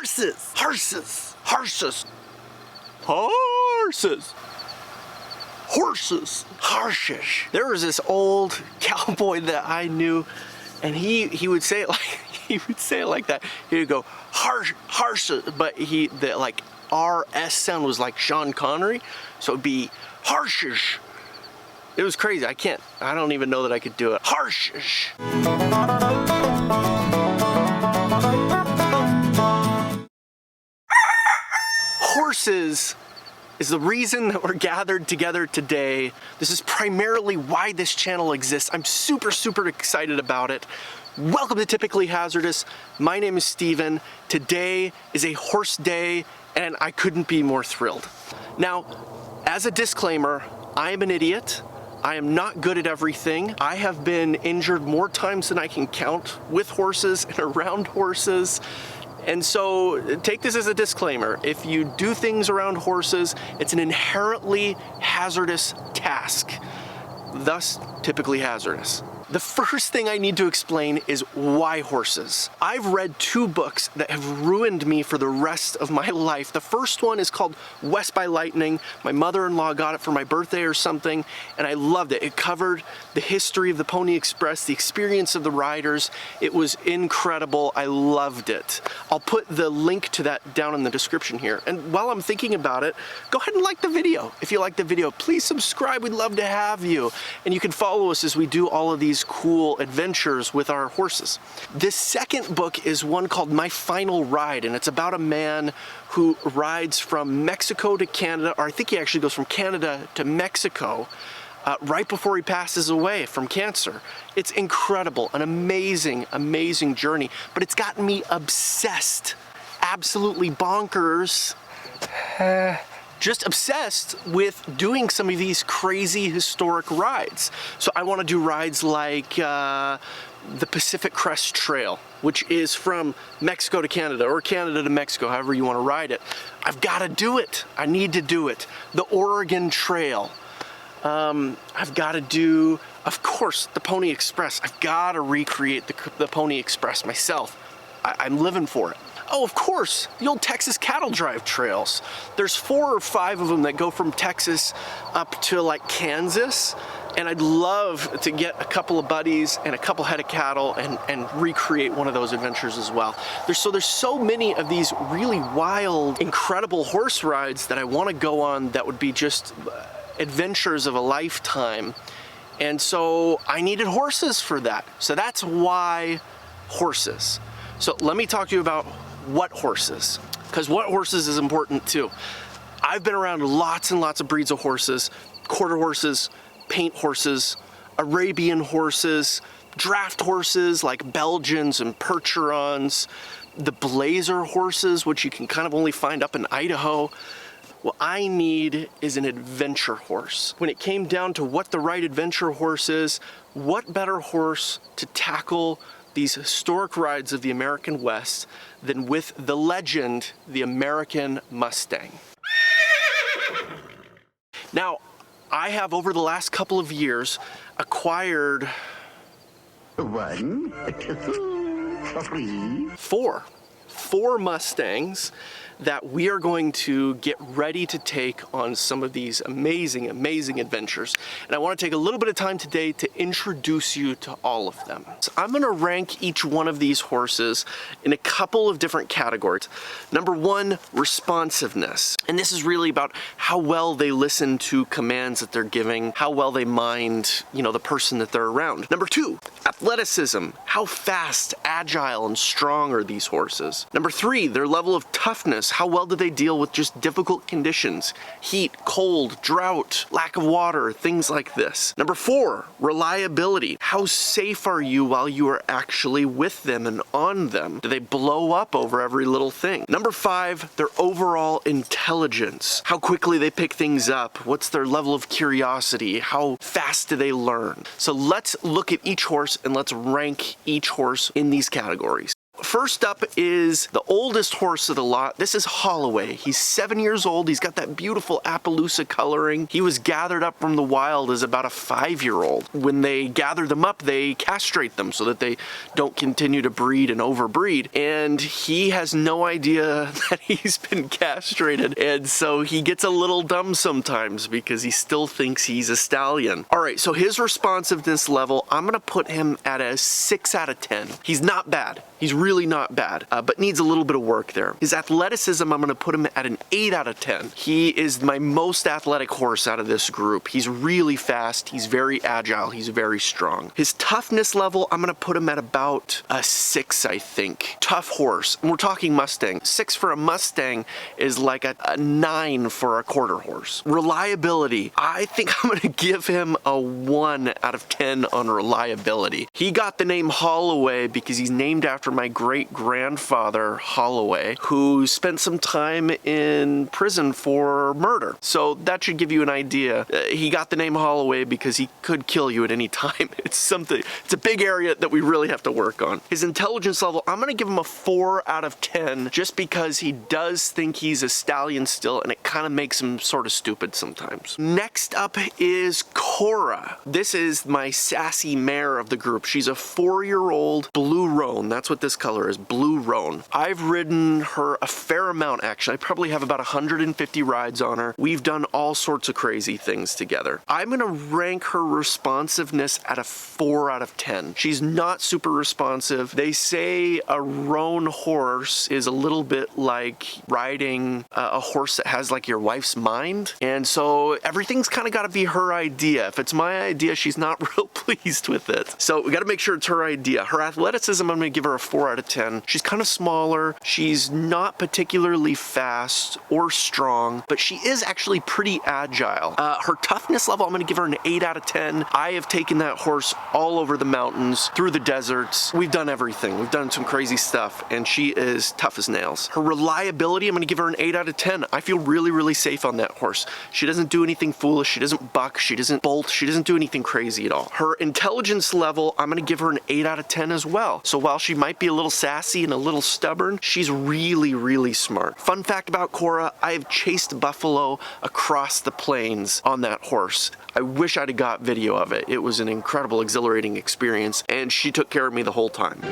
Horses, horses, horses, horses, horses, horses. There was this old cowboy that I knew, and he would say it like that. He would go horses, but the like RS sound was like Sean Connery, so it'd be horses. It was crazy. I don't even know that I could do it. Horses. Horses is the reason that we're gathered together today. This is primarily why this channel exists. I'm super, super excited about it. Welcome to Typically Hazardous. My name is Steven. Today is a horse day, and I couldn't be more thrilled. Now, as a disclaimer, I am an idiot. I am not good at everything. I have been injured more times than I can count with horses and around horses. And so take this as a disclaimer. If you do things around horses, it's an inherently hazardous task, thus typically hazardous. The first thing I need to explain is why horses. I've read 2 books that have ruined me for the rest of my life. The first one is called West by Lightning. My mother-in-law got it for my birthday or something, and I loved it. It covered the history of the Pony Express, the experience of the riders. It was incredible. I loved it. I'll put the link to that down in the description here. And while I'm thinking about it, go ahead and like the video. If you like the video, please subscribe. We'd love to have you. And you can follow us as we do all of these cool adventures with our horses. This second book is one called My Final Ride, and it's about a man who rides from Mexico to Canada, or I think he actually goes from Canada to Mexico right before he passes away from cancer. It's incredible, an amazing, amazing journey, but it's gotten me obsessed, absolutely bonkers. Just obsessed with doing some of these crazy historic rides. So I want to do rides like the Pacific Crest Trail, which is from Mexico to Canada, or Canada to Mexico, however you want to ride it. I've got to do it. I need to do it. The Oregon Trail. I've got to do, of course, the Pony Express. I've got to recreate the Pony Express myself. I'm living for it. Oh, of course, the old Texas cattle drive trails. There's 4 or 5 of them that go from Texas up to like Kansas. And I'd love to get a couple of buddies and a couple head of cattle and recreate one of those adventures as well. There's so many of these really wild, incredible horse rides that I want to go on that would be just adventures of a lifetime. And so I needed horses for that. So that's why horses. So let me talk to you about what horses, because what horses is important too. I've been around lots and lots of breeds of horses: quarter horses, paint horses, Arabian horses, draft horses like Belgians and Percherons, the blazer horses, which you can kind of only find up in Idaho. What I need is an adventure horse. When it came down to what the right adventure horse is, what better horse to tackle these historic rides of the American West than with the legend, the American Mustang. Now, I have over the last couple of years acquired 1, 2, 3. 4 Mustangs that we are going to get ready to take on some of these amazing, amazing adventures. And I want to take a little bit of time today to introduce you to all of them. So I'm going to rank each one of these horses in a couple of different categories. Number 1, responsiveness. And this is really about how well they listen to commands that they're giving, how well they mind, the person that they're around. Number 2, athleticism. How fast, agile, and strong are these horses? Number 3, their level of toughness. How well do they deal with just difficult conditions? Heat, cold, drought, lack of water, things like this. Number 4, reliability. How safe are you while you are actually with them and on them? Do they blow up over every little thing? Number 5, their overall intelligence. How quickly they pick things up. What's their level of curiosity? How fast do they learn? So let's look at each horse and let's rank each horse in these categories. first up is the oldest horse of the lot. This is Holloway. He's 7 years old. He's got that beautiful Appaloosa coloring. He was gathered up from the wild as about a 5-year-old. When they gather them up, they castrate them so that they don't continue to breed and overbreed. And he has no idea that he's been castrated. And so he gets a little dumb sometimes because he still thinks he's a stallion. All right, so his responsiveness level, I'm gonna put him at a 6 out of 10. He's not bad. He's really not bad, but needs a little bit of work there. His athleticism, I'm gonna put him at an 8 out of 10. He is my most athletic horse out of this group. He's really fast, he's very agile, he's very strong. His toughness level, I'm gonna put him at about a 6, I think. Tough horse, and we're talking Mustang. 6 for a Mustang is like a 9 for a quarter horse. Reliability, I think I'm gonna give him a 1 out of 10 on reliability. He got the name Holloway because he's named after my great-grandfather Holloway, who spent some time in prison for murder. So that should give you an idea. He got the name Holloway because he could kill you at any time. It's a big area that we really have to work on. His intelligence level, I'm gonna give him a 4 out of 10 just because he does think he's a stallion still, and it kind of makes him sort of stupid sometimes. Next up is Cora. This is my sassy mare of the group. She's a 4-year-old blue roan. That's what this color is, blue roan. I've ridden her a fair amount, actually. I probably have about 150 rides on her. We've done all sorts of crazy things together. I'm gonna rank her responsiveness at a 4 out of 10. She's not super responsive. They say a roan horse is a little bit like riding a horse that has like your wife's mind. And so everything's kind of got to be her idea. If it's my idea, she's not real pleased with it. So we got to make sure it's her idea. Her athleticism, I'm going to give her a 4 out of 10. She's kind of smaller. She's not particularly fast or strong, but she is actually pretty agile. Her toughness level, I'm going to give her an 8 out of 10. I have taken that horse all over the mountains, through the deserts. We've done everything. We've done some crazy stuff, and she is tough as nails. Her reliability, I'm going to give her an 8 out of 10. I feel really, really safe on that horse. She doesn't do anything foolish. She doesn't buck. She doesn't bolt. She doesn't do anything crazy at all. Her intelligence level, I'm going to give her an 8 out of 10 as well. So while she might be a little sassy and a little stubborn, she's really, really smart. Fun fact about Cora, I have chased buffalo across the plains on that horse. I wish I'd have got video of it. It was an incredible, exhilarating experience, and she took care of me the whole time.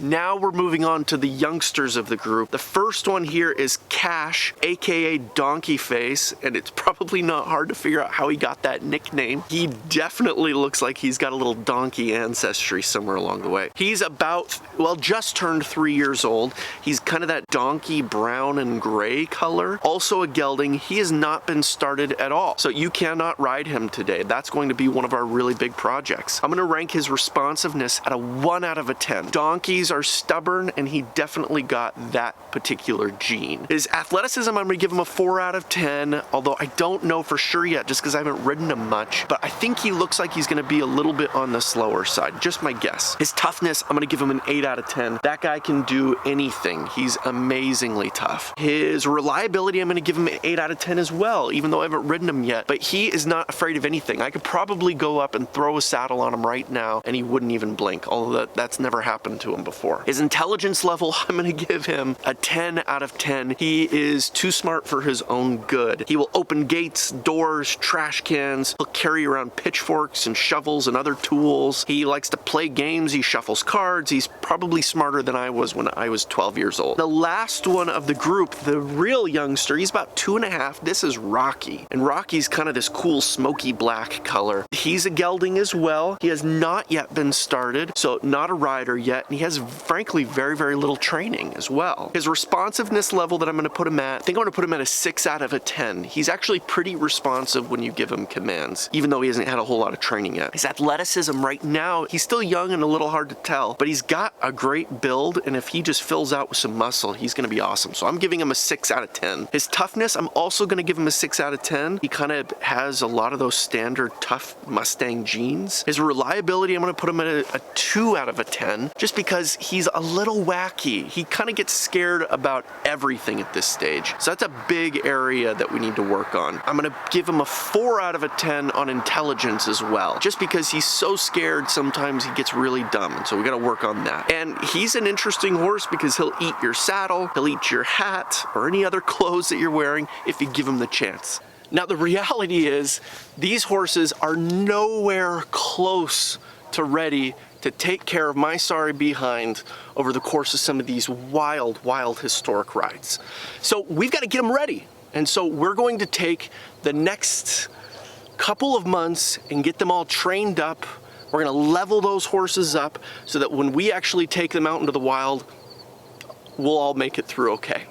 Now we're moving on to the youngsters of the group. The first one here is Cash, aka Donkey Face, and it's probably not hard to figure out how he got that nickname. He definitely looks like he's got a little donkey ancestry somewhere along the way. He's about, well, just turned 3 years old. He's kind of that donkey brown and gray color. Also a gelding. He has not been started at all, so you cannot ride him today. That's going to be one of our really big projects. I'm going to rank his responsiveness at a 1 out of a 10. Donkeys are stubborn, and he definitely got that particular gene. His athleticism, I'm going to give him a 4 out of 10, although I don't know for sure yet just because I haven't ridden him much, but I think he looks like he's going to be a little bit on the slower side, just my guess. His toughness, I'm going to give him an 8 out of 10. That guy can do anything. He's amazingly tough. His reliability, I'm going to give him an 8 out of 10 as well, even though I haven't ridden him yet, but he is not afraid of anything. I could probably go up and throw a saddle on him right now, and he wouldn't even blink, although that's never happened to him before. His intelligence level, I'm going to give him a 10 out of 10. He is too smart for his own good. He will open gates, doors, trash cans. He'll carry around pitchforks and shovels and other tools. He likes to play games. He shuffles cards. He's probably smarter than I was when I was 12 years old. The last one of the group, the real youngster, he's about 2.5. This is Rocky. And Rocky's kind of this cool smoky black color. He's a gelding as well. He has not yet been started, so not a rider yet. And he has, frankly, very, very little training as well. His responsiveness level that I'm going to put him at, I think I'm going to put him at a 6 out of a 10. He's actually pretty responsive when you give him commands, even though he hasn't had a whole lot of training yet. His athleticism right now, he's still young and a little hard to tell, but he's got a great build, and if he just fills out with some muscle, he's going to be awesome. So I'm giving him a 6 out of 10. His toughness, I'm also going to give him a 6 out of 10. He kind of has a lot of those standard tough Mustang genes. His reliability, I'm going to put him at a 2 out of a 10, just because because he's a little wacky. He kind of gets scared about everything at this stage. So that's a big area that we need to work on. I'm gonna give him a 4 out of a 10 on intelligence as well. Just because he's so scared, sometimes he gets really dumb. And so we gotta work on that. And he's an interesting horse because he'll eat your saddle, he'll eat your hat, or any other clothes that you're wearing if you give him the chance. Now the reality is, these horses are nowhere close to ready to take care of my sorry behind over the course of some of these wild, wild historic rides. So we've got to get them ready. And so we're going to take the next couple of months and get them all trained up. We're going to level those horses up so that when we actually take them out into the wild, we'll all make it through okay.